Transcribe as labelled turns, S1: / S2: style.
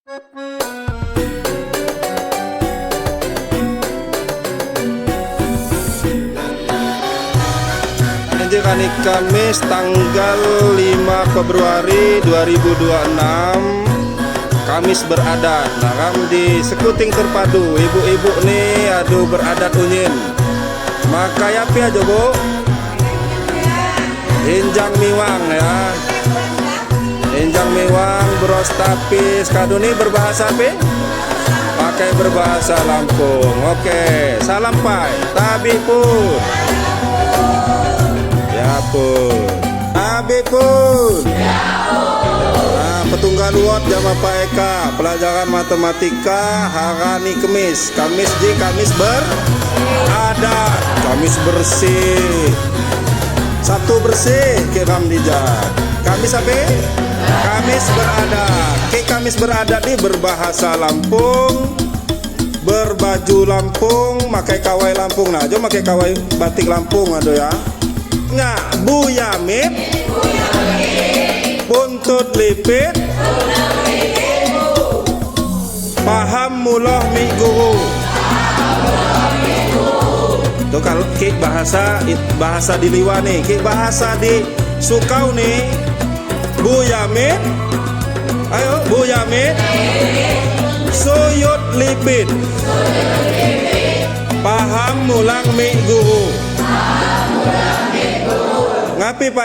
S1: Hari Kamis tanggal 5 Februari 2026, Kamis beradat. Nah, kami di Sekuting Terpadu, ibu-ibu nih aduh beradat unyin. Maka ya pia jogo Injang miwang ya. Injang miwang bros tapis kado nih berbahasa apa? Pakai berbahasa Lampung. Oke, salam pai. Tabi pun. Ya pun. Tabi pun. Nah, petunggal luot jama Pak Eka. Pelajaran matematika hari Kamis. Kamis di Kamis beradat. Kamis bersih. Sabtu bersih kiram dijak. Kamis apa? Kamis beradat. Kamis beradat nih berbahasa Lampung, berbaju Lampung, pakai kawai Lampung. Nah, jom pakai kawai batik Lampung aduh ya. Nggak buyamit, buntut lipit, paham muloh mi guru. Tuh kalau kik bahasa di Liwa nih, kik bahasa di Sukau nih, buyamit, ayo buyamit, suyut lipit, paham mulang mi guru. Ngapi Pak?